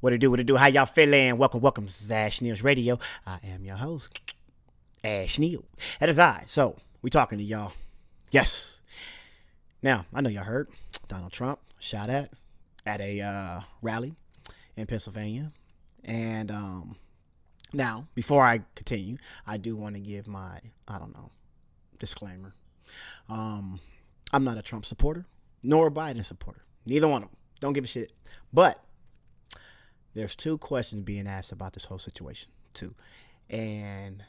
What it do, what it do, how y'all feeling? Welcome, this is Ash Neil's Radio. I am your host, Ash Neil. That is I. So, we talking to y'all. Yes. Now, I know y'all heard Donald Trump shot at a rally in Pennsylvania. And now, before I continue, I do want to give my, disclaimer. I'm not a Trump supporter, nor a Biden supporter. Neither one of them. Don't give a shit. But there's two questions being asked about this whole situation, too. And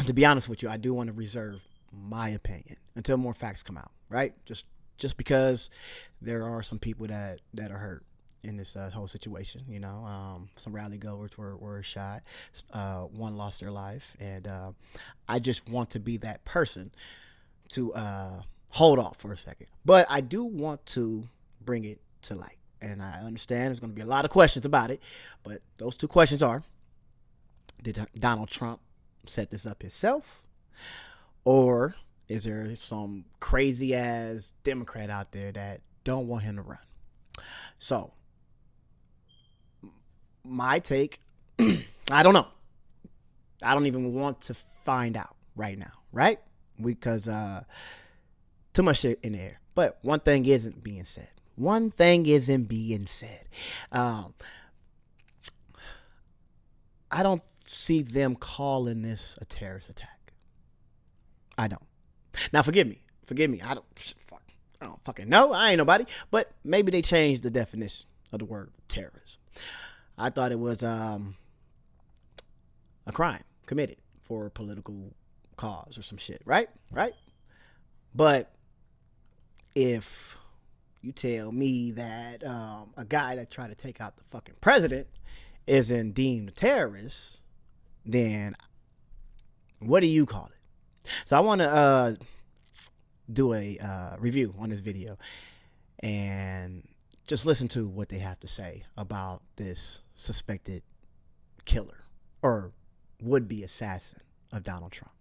to be honest with you, I do want to reserve my opinion until more facts come out, right? Just because there are some people that are hurt in this whole situation, you know. Some rally goers were shot. One lost their life. And I just want to be that person to hold off for a second. But I do want to bring it to light. And I understand there's going to be a lot of questions about it. But those two questions are, did Donald Trump set this up himself? Or is there some crazy ass Democrat out there that don't want him to run? So, my take, I don't know. I don't even want to find out right now, right? Because too much shit in the air. But one thing isn't being said. I don't see them calling this a terrorist attack. I don't. Now, forgive me. I don't fucking know. I ain't nobody. But maybe they changed the definition of the word terrorism. I thought it was a crime committed for a political cause or some shit, right? But if you tell me that a guy that tried to take out the fucking president isn't deemed a terrorist, then what do you call it? So I want to do a review on this video and just listen to what they have to say about this suspected killer or would-be assassin of Donald Trump.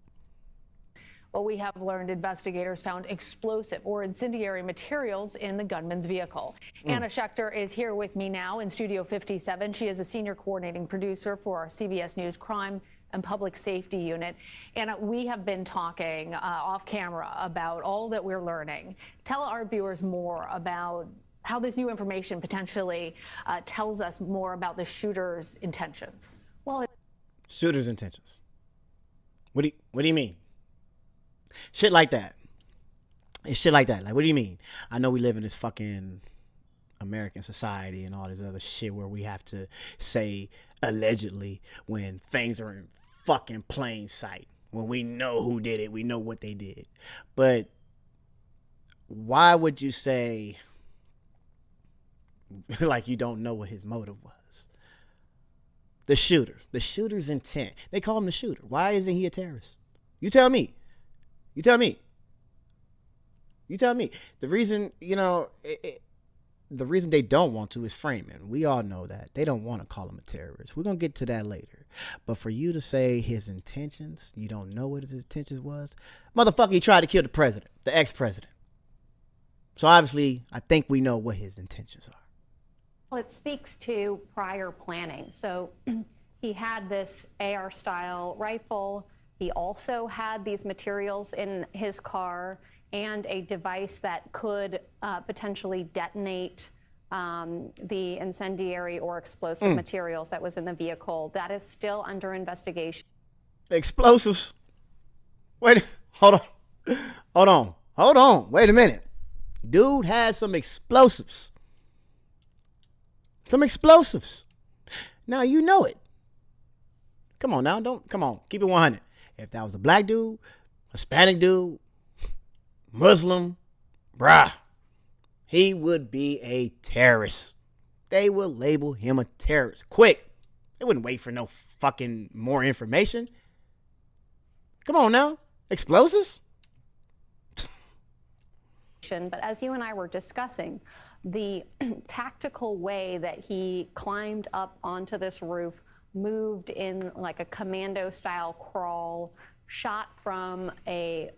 Well, we have learned investigators found explosive or incendiary materials in the gunman's vehicle. Anna Schechter is here with me now in Studio 57. She is a senior coordinating producer for our CBS News Crime and Public Safety Unit. Anna, we have been talking off camera about all that we're learning. Tell our viewers more about how this new information potentially tells us more about the shooter's intentions. Well, Shooter's intentions. What do you mean? Shit like that. It's shit like that. Like, what do you mean? I know we live in this fucking American society and all this other shit where we have to say allegedly when things are in fucking plain sight. When we know who did it, we know what they did. But why would you say like you don't know what his motive was? The shooter's intent. They call him the shooter. Why isn't he a terrorist? You tell me. The reason, the reason they don't want to is framing. We all know that. They don't want to call him a terrorist. We're going to get to that later. But for you to say his intentions, you don't know what his intentions was. Motherfucker, he tried to kill the president, the ex-president. So obviously, I think we know what his intentions are. Well, it speaks to prior planning. So he had this AR-style rifle. He also had these materials in his car and a device that could potentially detonate the incendiary or explosive materials that was in the vehicle. That is still under investigation. Explosives? Wait, hold on. Wait a minute. Dude had some explosives. Now you know it. Come on now, keep it 100. If that was a black dude, Hispanic dude, Muslim, bruh, he would be a terrorist. They would label him a terrorist. Quick. They wouldn't wait for no fucking more information. Come on now. Explosives? But as you and I were discussing, the tactical way that he climbed up onto this roof, moved in like a commando style crawl, shot from a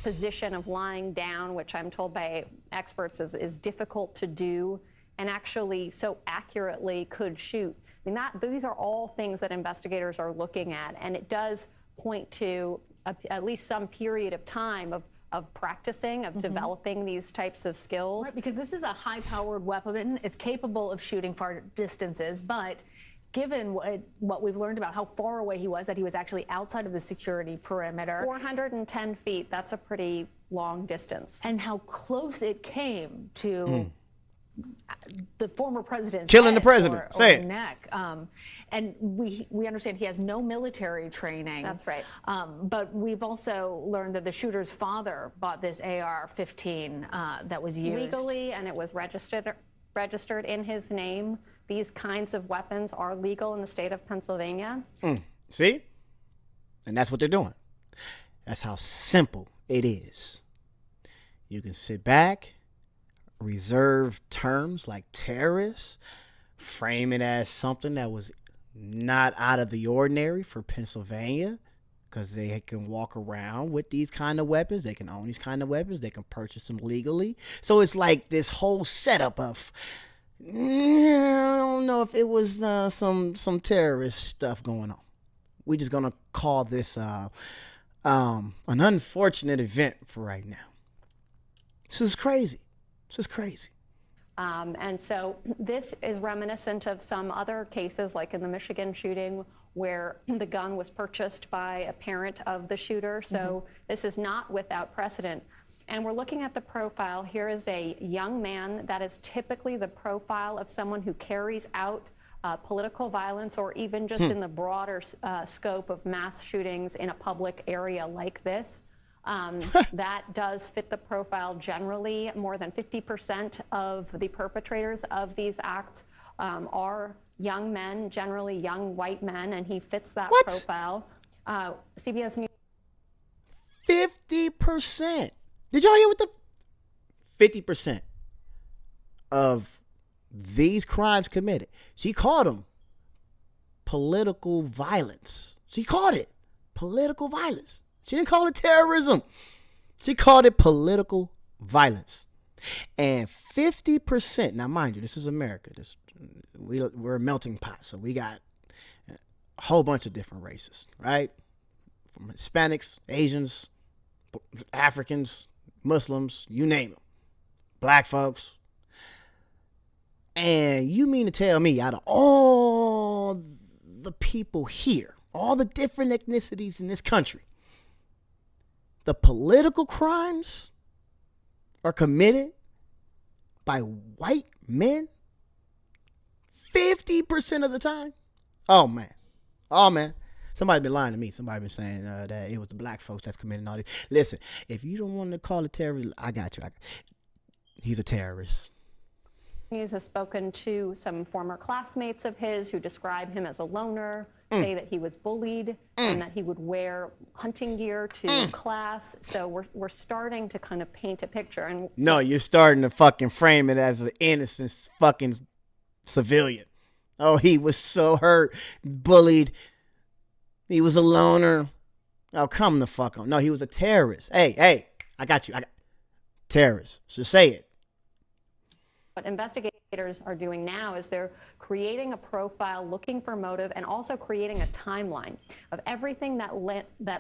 position of lying down, which I'm told by experts is difficult to do, and actually so accurately could shoot I mean, these are all things that investigators are looking at, and it does point to at least some period of time of practicing, of developing these types of skills. Right, because this is a high-powered weapon. It's capable of shooting far distances, but given what we've learned about how far away he was, that he was actually outside of the security perimeter. 410 feet, that's a pretty long distance. And how close it came to the former president's killing head the president. or Say it. neck. And we understand he has no military training. That's right. But we've also learned that the shooter's father bought this AR-15 that was used Legally, and it was registered in his name. These kinds of weapons are legal in the state of Pennsylvania. See? And that's what they're doing. That's how simple it is. You can sit back, reserve terms like terrorists, frame it as something that was not out of the ordinary for Pennsylvania, because they can walk around with these kind of weapons. They can own these kind of weapons. They can purchase them legally. So it's like this whole setup of, I don't know if it was some terrorist stuff going on. We're just going to call this an unfortunate event for right now. This is crazy. This is crazy. And so this is reminiscent of some other cases, like in the Michigan shooting, where the gun was purchased by a parent of the shooter. So this is not without precedent. And we're looking at the profile. Here is a young man that is typically the profile of someone who carries out political violence, or even just in the broader scope of mass shootings in a public area like this. That does fit the profile generally. More than 50% of the perpetrators of these acts are young men, generally young white men, and he fits that profile. CBS News. 50%. Did y'all hear what the 50% of these crimes committed? She called them political violence. She called it political violence. She didn't call it terrorism. She called it political violence. And 50%, now mind you, this is America. We're a melting pot, so we got a whole bunch of different races, right? From Hispanics, Asians, Africans, Muslims, you name them. Black folks. And you mean to tell me, out of all the people here, all the different ethnicities in this country, the political crimes are committed by white men 50% of the time? Oh, man. Oh, man. Somebody been lying to me. Somebody been saying that it was the black folks that's committing all this. Listen, if you don't want to call it terrorism, I got you. He's a terrorist. News has spoken to some former classmates of his who describe him as a loner, say that he was bullied, and that he would wear hunting gear to class. So we're starting to kind of paint a picture. And no, you're starting to fucking frame it as an innocent fucking civilian. Oh, he was so hurt, bullied. He was a loner. Oh, come the fuck on. No, he was a terrorist. Hey, I got you. Terrorist. So say it. What investigators are doing now is they're creating a profile, looking for motive, and also creating a timeline of everything that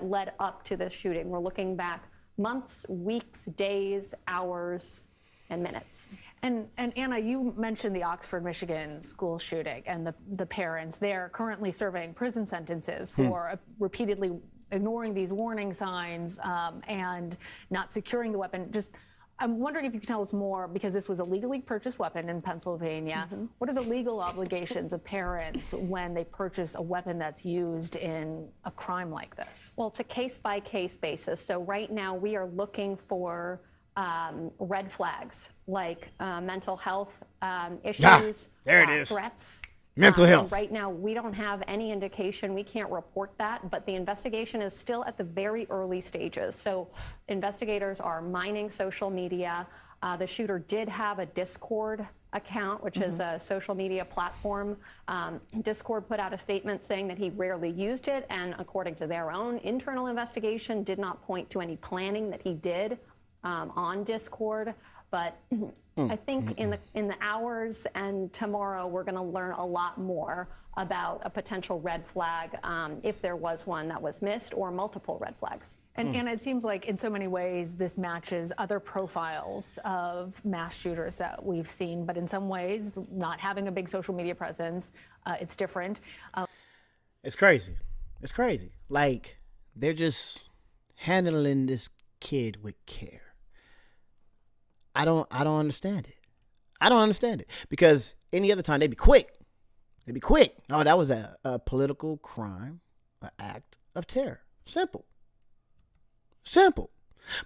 led up to this shooting. We're looking back months, weeks, days, hours, and minutes. And Anna, you mentioned the Oxford, Michigan school shooting and the parents. They're currently serving prison sentences for repeatedly ignoring these warning signs and not securing the weapon. I'm wondering if you can tell us more, because this was a legally purchased weapon in Pennsylvania. What are the legal obligations of parents when they purchase a weapon that's used in a crime like this? Well, it's a case-by-case basis. So right now we are looking for red flags like mental health issues, there it is. threats. Mental health. And right now, we don't have any indication. We can't report that, but the investigation is still at the very early stages. So investigators are mining social media. The shooter did have a Discord account, which is a social media platform. Discord put out a statement saying that he rarely used it, and according to their own internal investigation, did not point to any planning that he did on Discord. But I think in the hours and tomorrow, we're going to learn a lot more about a potential red flag, if there was one that was missed, or multiple red flags. And it seems like in so many ways this matches other profiles of mass shooters that we've seen, but in some ways, not having a big social media presence, it's different. It's crazy. It's crazy. Like, they're just handling this kid with care. I don't understand it. I don't understand it. Because any other time they'd be quick. They'd be quick. Oh, that was a political crime, an act of terror. Simple. Simple.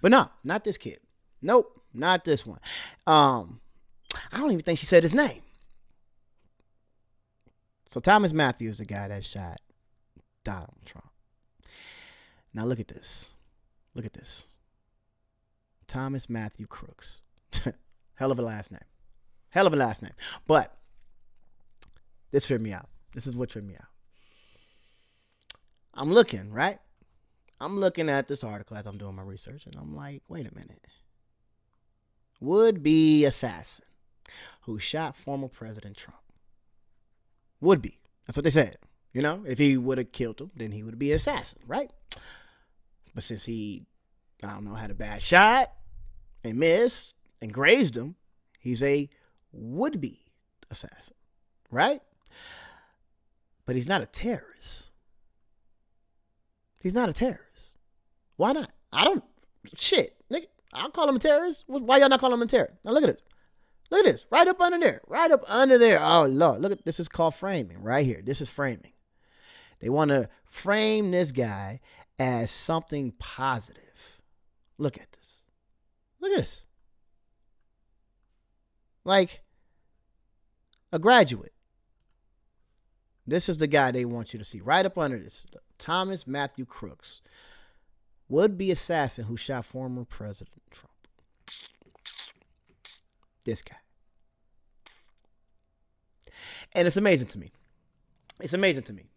But no, not this kid. Nope, not this one. I don't even think she said his name. So Thomas Matthew is the guy that shot Donald Trump. Now look at this. Look at this. Thomas Matthew Crooks. Hell of a last name. Hell of a last name. But this tripped me out. This is what tripped me out. I'm looking, right? I'm looking at this article as I'm doing my research, and I'm like, wait a minute. Would-be assassin who shot former President Trump. Would be. That's what they said. You know, if he would have killed him, then he would be an assassin, right? But since he, I don't know, had a bad shot and missed and grazed him, he's a would-be assassin, right? But he's not a terrorist. He's not a terrorist. Why not? Shit, nigga, I'll call him a terrorist. Why y'all not calling him a terrorist? Now look at this. Look at this. Right up under there. Right up under there. Oh, Lord. Look at this. Is called framing right here. This is framing. They want to frame this guy as something positive. Look at this. Look at this. Like a graduate. This is the guy they want you to see. Right up under this. Thomas Matthew Crooks. Would-be assassin who shot former President Trump. This guy. And it's amazing to me. It's amazing to me.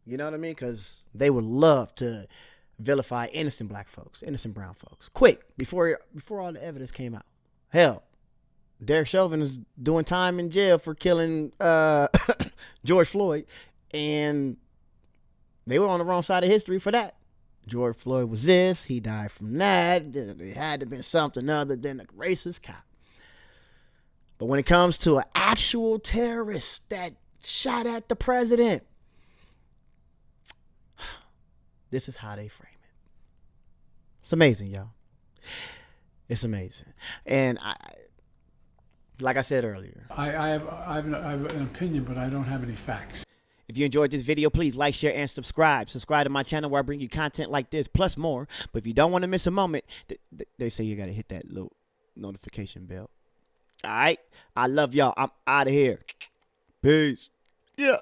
You know what I mean? Because they would love to vilify innocent black folks, innocent brown folks. Quick, before all the evidence came out. Hell, Derek Chauvin is doing time in jail for killing George Floyd. And they were on the wrong side of history for that. George Floyd was this. He died from that. It had to have been something other than a racist cop. But when it comes to an actual terrorist that shot at the president, this is how they frame it. It's amazing, y'all. It's amazing. And like I said earlier, I have an opinion, but I don't have any facts. if you enjoyed this video, please like, share, and subscribe. Subscribe to my channel where I bring you content like this, plus more. But if you don't want to miss a moment, they say you got to hit that little notification bell. All right? I love y'all. I'm out of here. Peace. Yeah.